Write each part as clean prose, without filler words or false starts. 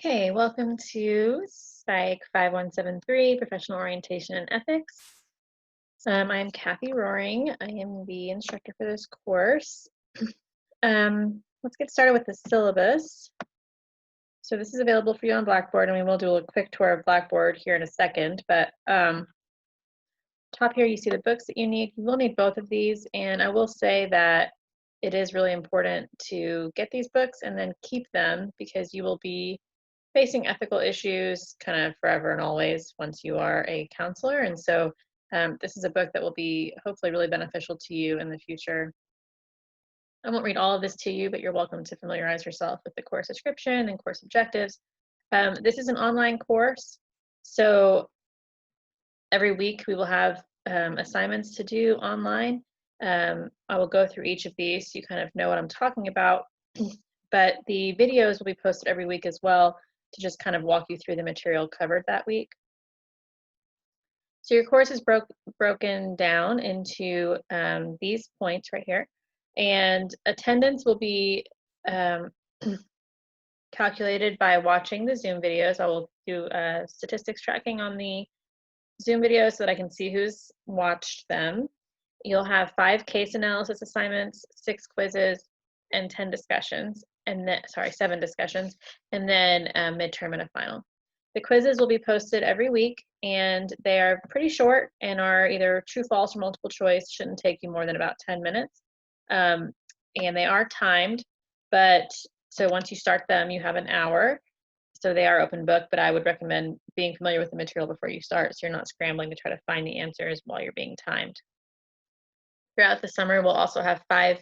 Okay, welcome to Psych 5173, Professional Orientation and Ethics. I'm Kathy Roaring. I am the instructor for this course. Let's get started with the syllabus. So this is available for you on Blackboard, and we will do a quick tour of Blackboard here in a second, but top here you see the books that you need. You will need both of these, and I will say that it is really important to get these books and then keep them because you will be facing ethical issues kind of forever and always once you are a counselor. And so this is a book that will be hopefully really beneficial to you in the future. I won't read all of this to you, but you're welcome to familiarize yourself with the course description and course objectives. This is an online course, so every week we will have assignments to do online. I will go through each of these so you kind of know what I'm talking about, but the videos will be posted every week as well to just kind of walk you through the material covered that week. So your course is broken down into these points right here, and attendance will be calculated by watching the Zoom videos. I will do statistics tracking on the Zoom videos so that I can see who's watched them. You'll have 5 case analysis assignments, 6 quizzes, and 10 discussions, and then, 7 discussions, and then midterm and a final. The quizzes will be posted every week, and they are pretty short and are either true, false, or multiple choice. Shouldn't take you more than about 10 minutes. And they are timed, but so once you start them, you have an hour. So they are open book, but I would recommend being familiar with the material before you start so you're not scrambling to try to find the answers while you're being timed. Throughout the summer, we'll also have 5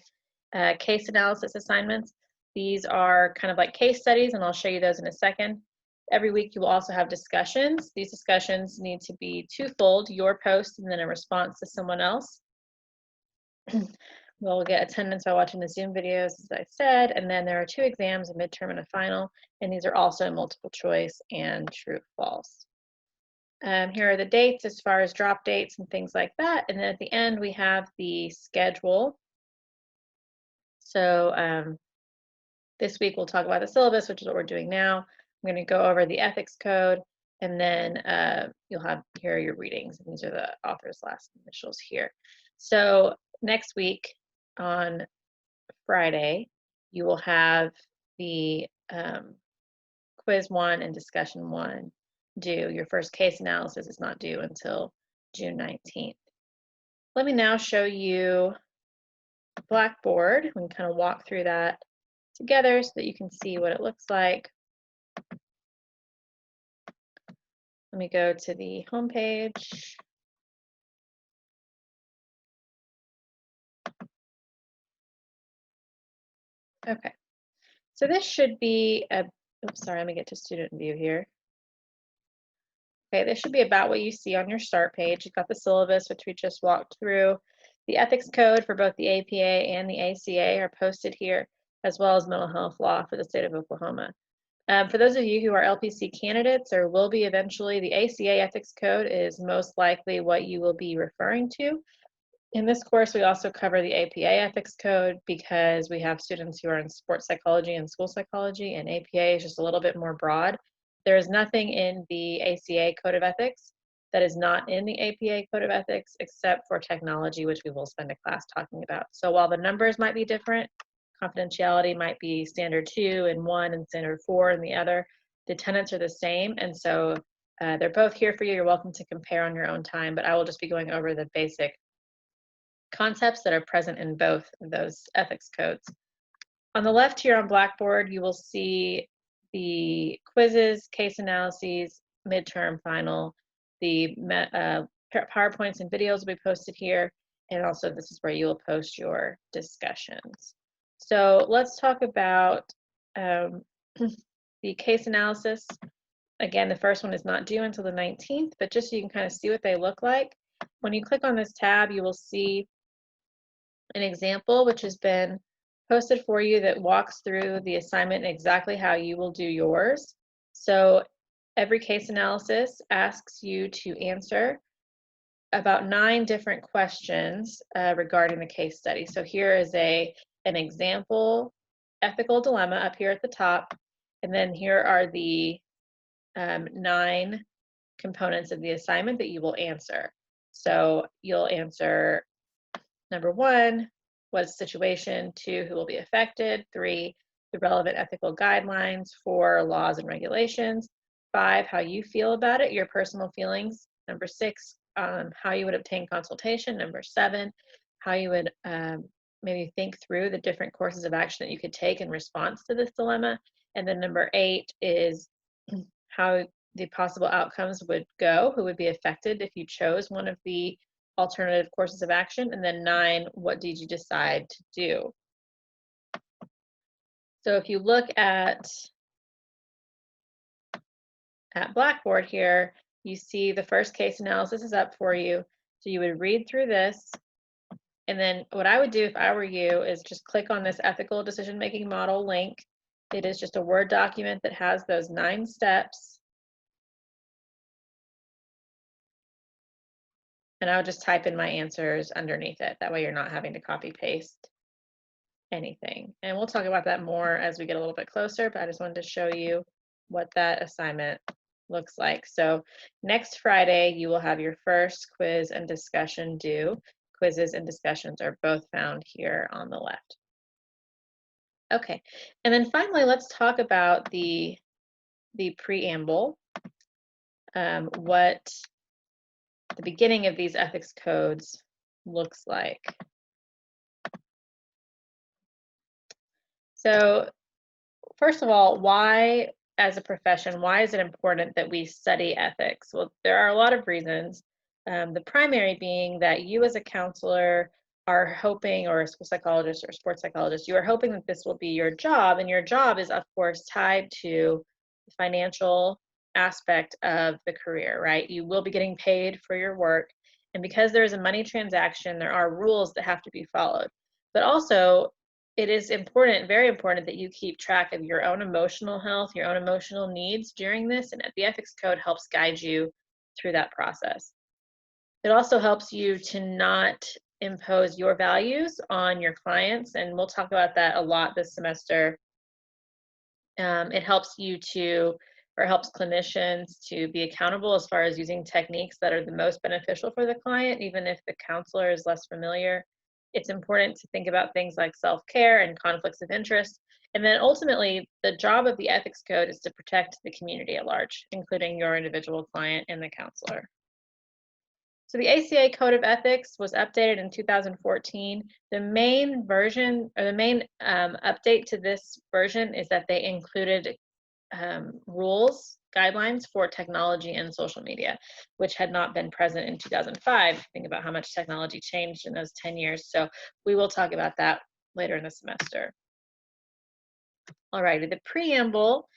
case analysis assignments. These are kind of like case studies, and I'll show you those in a second. Every week, you will also have discussions. These discussions need to be twofold, your post and then a response to someone else. We'll get attendance by watching the Zoom videos, as I said, and then there are 2 exams, a midterm and a final, and these are also multiple choice and true, false. Here are the dates as far as drop dates and things like that. And then at the end, we have the schedule. So this week, we'll talk about the syllabus, which is what we're doing now. I'm going to go over the ethics code, and then you'll have here your readings. And these are the author's last initials here. So next week on Friday, you will have the quiz 1 and discussion 1 due. Your first case analysis is not due until June 19th. Let me now show you Blackboard. We can kind of walk through that together so that you can see what it looks like. Let me go to the home page. Okay, so this should be a, oops, sorry, let me get to student view here. Okay, this should be about what you see on your start page. You've got the syllabus, which we just walked through. The ethics code for both the APA and the ACA are posted here, as well as mental health law for the state of Oklahoma. For those of you who are LPC candidates or will be eventually, the ACA ethics code is most likely what you will be referring to. In this course, we also cover the APA ethics code because we have students who are in sports psychology and school psychology, and APA is just a little bit more broad. There is nothing in the ACA Code of Ethics that is not in the APA Code of Ethics except for technology, which we will spend a class talking about. So while the numbers might be different, confidentiality might be standard 2 in one and standard 4 in the other, the tenets are the same, and so they're both here for you. You're welcome to compare on your own time, but I will just be going over the basic concepts that are present in both of those ethics codes. On the left here on Blackboard, you will see the quizzes, case analyses, midterm, final. The PowerPoints and videos will be posted here, and also this is where you will post your discussions. So let's talk about the case analysis. Again, the first one is not due until the 19th, but just so you can kind of see what they look like. When you click on this tab, you will see an example which has been posted for you that walks through the assignment and exactly how you will do yours. So every case analysis asks you to answer about 9 different questions regarding the case study. So here is an example ethical dilemma up here at the top, And then here are the 9 components of the assignment that you will answer. So you'll answer number 1, what's the situation? 2, who will be affected? 3, the relevant ethical guidelines. 4, laws and regulations. 5, how you feel about it, your personal feelings. Number 6, how you would obtain consultation. Number 7, how you would maybe think through the different courses of action that you could take in response to this dilemma. And then number 8 is how the possible outcomes would go, who would be affected if you chose one of the alternative courses of action. And then 9, what did you decide to do? So if you look at Blackboard here, you see the first case analysis is up for you. So you would read through this. And then what I would do if I were you is just click on this ethical decision-making model link. It is just a Word document that has those 9 steps. And I would just type in my answers underneath it. That way you're not having to copy paste anything. And we'll talk about that more as we get a little bit closer, but I just wanted to show you what that assignment looks like. So next Friday, you will have your first quiz and discussion due. Quizzes and discussions are both found here on the left. Okay, and then finally, let's talk about the preamble, what the beginning of these ethics codes looks like. So first of all, why, as a profession, why is it important that we study ethics? Well, there are a lot of reasons. The primary being that you as a counselor are hoping, or a school psychologist or a sports psychologist, you are hoping that this will be your job, and your job is of course tied to the financial aspect of the career, right? You will be getting paid for your work, and because there is a money transaction, there are rules that have to be followed. But also, it is important, very important, that you keep track of your own emotional health, your own emotional needs during this, and the ethics code helps guide you through that process. It also helps you to not impose your values on your clients, and we'll talk about that a lot this semester. It helps you to, or helps clinicians to be accountable as far as using techniques that are the most beneficial for the client, even if the counselor is less familiar. It's important to think about things like self-care and conflicts of interest. And then ultimately, the job of the ethics code is to protect the community at large, including your individual client and the counselor. So the ACA Code of Ethics was updated in 2014. The main version, or the main update to this version, is that they included rules, guidelines for technology and social media, which had not been present in 2005. Think about how much technology changed in those 10 years. So we will talk about that later in the semester. All righty, the preamble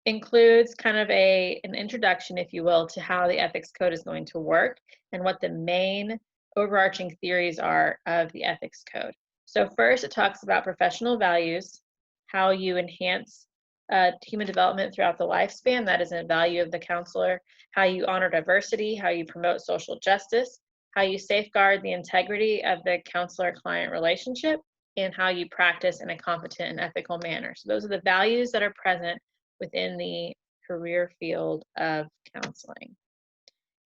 includes kind of an introduction, if you will, to how the ethics code is going to work and what the main overarching theories are of the ethics code. So first, it talks about professional values, how you enhance human development throughout the lifespan. That is a value of the counselor. How you honor diversity, how you promote social justice, how you safeguard the integrity of the counselor-client relationship, and how you practice in a competent and ethical manner. So those are the values that are present within the career field of counseling.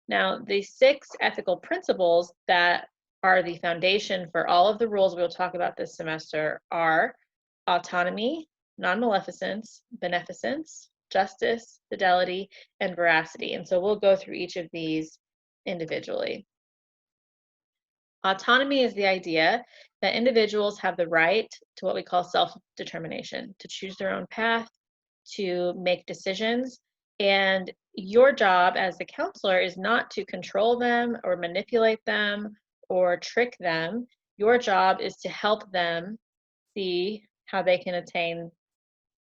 Now, the 6 ethical principles that are the foundation for all of the rules we'll talk about this semester are autonomy, non-maleficence, beneficence, justice, fidelity, and veracity. And so we'll go through each of these individually. Autonomy is the idea that individuals have the right to what we call self-determination, to choose their own path, to make decisions, and your job as the counselor is not to control them or manipulate them or trick them. Your job is to help them see how they can attain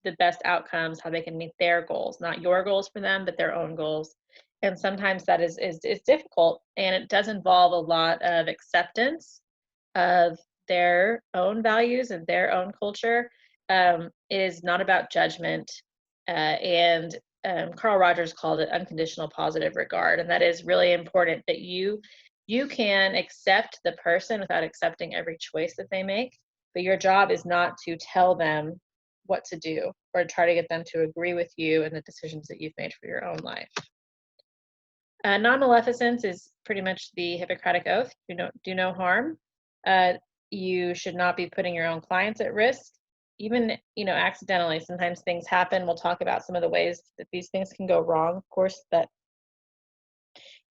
the best outcomes, how they can meet their goals, not your goals for them, but their own goals. And sometimes that is difficult, and it does involve a lot of acceptance of their own values and their own culture. It is not about judgment, and Carl Rogers called it unconditional positive regard, and that is really important, that you can accept the person without accepting every choice that they make, but your job is not to tell them what to do, or try to get them to agree with you and the decisions that you've made for your own life. Non-maleficence is pretty much the Hippocratic Oath. Do no harm. Uh, you should not be putting your own clients at risk, even accidentally. Sometimes things happen. We'll talk about some of the ways that these things can go wrong. Of course, that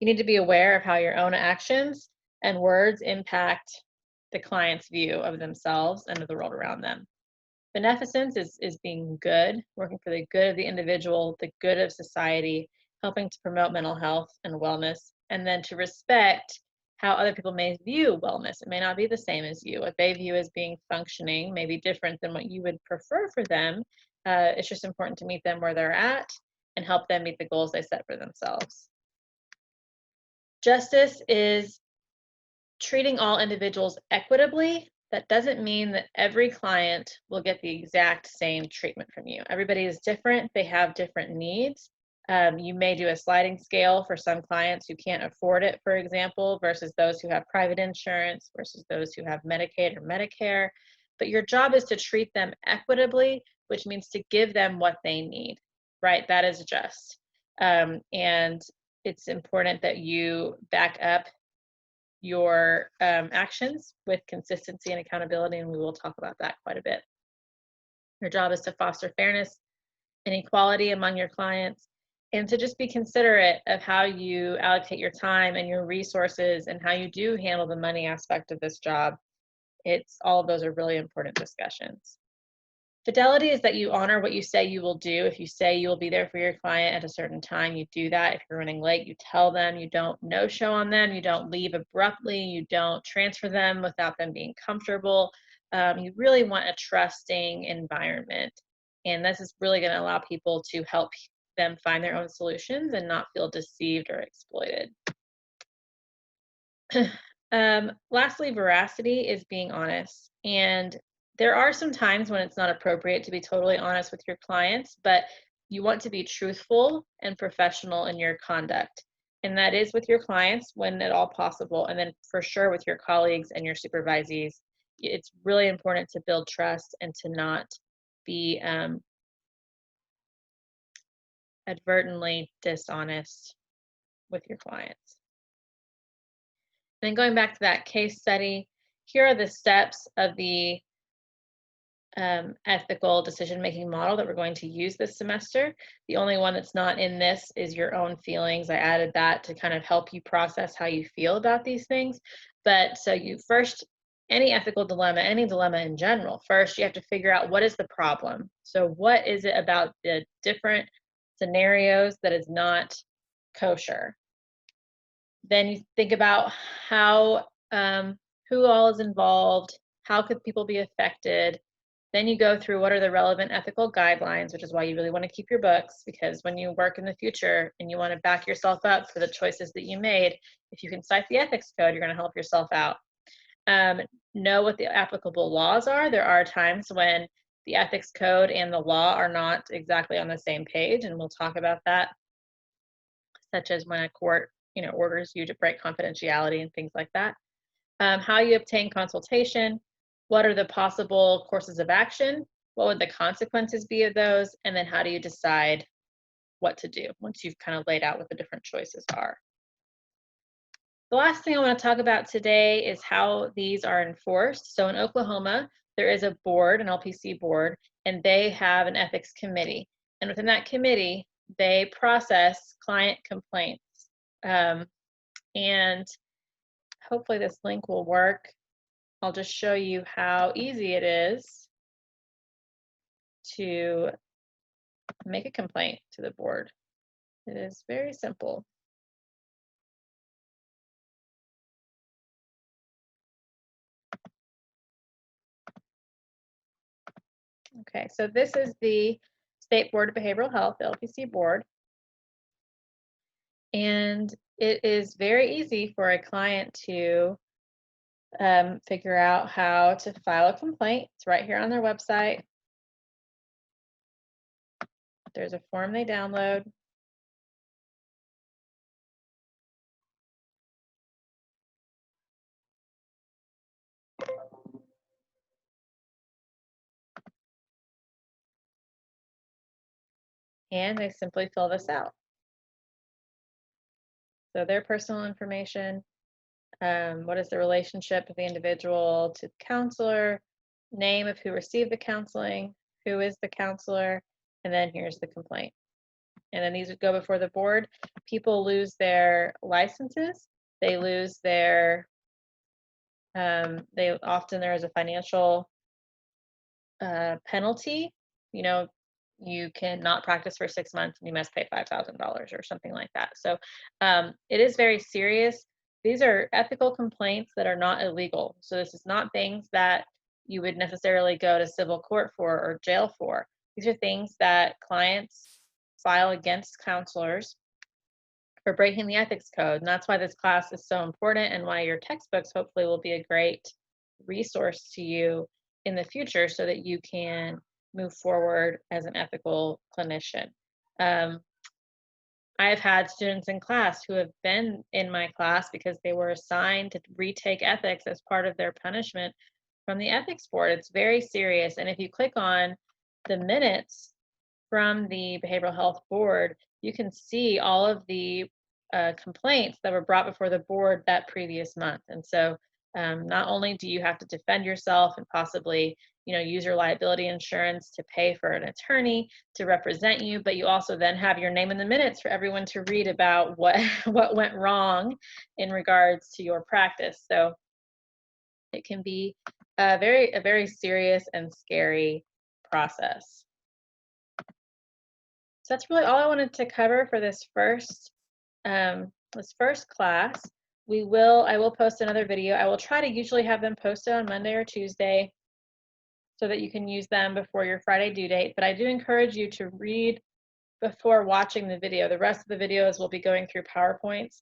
you need to be aware of how your own actions and words impact the client's view of themselves and of the world around them. Beneficence is being good, working for the good of the individual, the good of society, helping to promote mental health and wellness, and then to respect how other people may view wellness. It may not be the same as you. What they view as being functioning may be different than what you would prefer for them. It's just important to meet them where they're at and help them meet the goals they set for themselves. Justice is treating all individuals equitably. That doesn't mean that every client will get the exact same treatment from you. Everybody is different. They have different needs. You may do a sliding scale for some clients who can't afford it, for example, versus those who have private insurance, versus those who have Medicaid or Medicare. But your job is to treat them equitably, which means to give them what they need, right? That is just. And it's important that you back up your actions with consistency and accountability, and we will talk about that quite a bit. Your job is to foster fairness and equality among your clients, and to just be considerate of how you allocate your time and your resources and how you do handle the money aspect of this job. All of those are really important discussions. Fidelity is that you honor what you say you will do. If you say you will be there for your client at a certain time, you do that. If you're running late, you tell them. You don't no-show on them. You don't leave abruptly. You don't transfer them without them being comfortable. You really want a trusting environment. And this is really going to allow people to help them find their own solutions and not feel deceived or exploited. Lastly, veracity is being honest. And there are some times when it's not appropriate to be totally honest with your clients, but you want to be truthful and professional in your conduct. And that is with your clients when at all possible, and then for sure with your colleagues and your supervisees. It's really important to build trust and to not be advertently dishonest with your clients. And then going back to that case study, here are the steps of the ethical decision-making model that we're going to use this semester. The only one that's not in this is your own feelings. I added that to kind of help you process how you feel about these things. But so you first, any ethical dilemma, any dilemma in general, first you have to figure out what is the problem. So what is it about the different scenarios that is not kosher? Then you think about how, who all is involved, how could people be affected. Then you go through what are the relevant ethical guidelines, which is why you really want to keep your books, because when you work in the future and you want to back yourself up for the choices that you made, if you can cite the ethics code, you're going to help yourself out. Know what the applicable laws are. There are times when the ethics code and the law are not exactly on the same page, and we'll talk about that, such as when a court orders you to break confidentiality and things like that. How you obtain consultation, what are the possible courses of action, what would the consequences be of those, and then how do you decide what to do once you've kind of laid out what the different choices are. The last thing I want to talk about today is how these are enforced. So in Oklahoma, there is a board, an LPC board, and they have an ethics committee. And within that committee, they process client complaints. And hopefully this link will work. I'll just show you how easy it is to make a complaint to the board. It is very simple. Okay, so this is the State Board of Behavioral Health, the LPC board. And it is very easy for a client to figure out how to file a complaint. It's right here on their website. There's a form they download. and they simply fill this out. So their personal information, what is the relationship of the individual to the counselor, name of who received the counseling, who is the counselor, and then here's the complaint. And then these would go before the board. People lose their licenses. They lose their, there is a financial penalty. You know, you cannot practice for 6 months and you must pay $5,000 or something like that. So it is very serious. These are ethical complaints that are not illegal. So this is not things that you would necessarily go to civil court for or jail for. These are things that clients file against counselors for breaking the ethics code. And that's why this class is so important and why your textbooks hopefully will be a great resource to you in the future so that you can move forward as an ethical clinician. I've had students in class who have been in my class because they were assigned to retake ethics as part of their punishment from the ethics board. It's very serious. And if you click on the minutes from the behavioral health board, you can see all of the complaints that were brought before the board that previous month. And so not only do you have to defend yourself and possibly use your liability insurance to pay for an attorney to represent you, but you also then have your name in the minutes for everyone to read about what went wrong in regards to your practice. So it can be a very serious and scary process. So that's really all I wanted to cover for this first class. I will post another video. I will try to usually have them posted on Monday or Tuesday so that you can use them before your Friday due date. But I do encourage you to read before watching the video. The rest of the videos will be going through PowerPoints.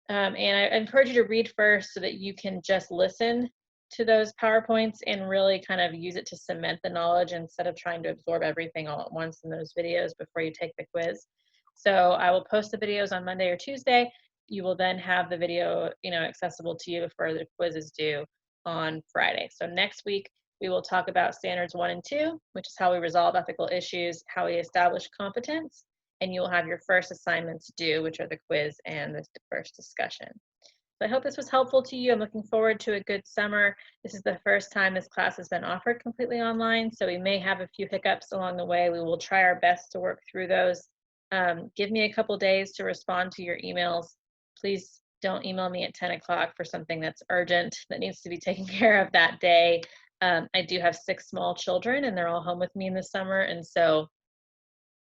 And I encourage you to read first so that you can just listen to those PowerPoints and really kind of use it to cement the knowledge instead of trying to absorb everything all at once in those videos before you take the quiz. So I will post the videos on Monday or Tuesday. You will then have the video, accessible to you before the quiz is due on Friday. So next week, we will talk about standards 1 and 2, which is how we resolve ethical issues, how we establish competence, and you will have your first assignments due, which are the quiz and the first discussion. So I hope this was helpful to you. I'm looking forward to a good summer. This is the first time this class has been offered completely online, so we may have a few hiccups along the way. We will try our best to work through those. Give me a couple days to respond to your emails. Please don't email me at 10 o'clock for something that's urgent that needs to be taken care of that day. I do have 6 small children and they're all home with me in the summer, and so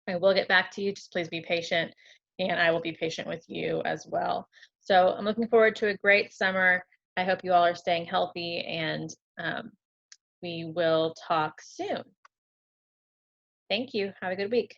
I will get back to you. Just please be patient, and I will be patient with you as well. So I'm looking forward to a great summer. I hope you all are staying healthy, and we will talk soon. Thank you. Have a good week.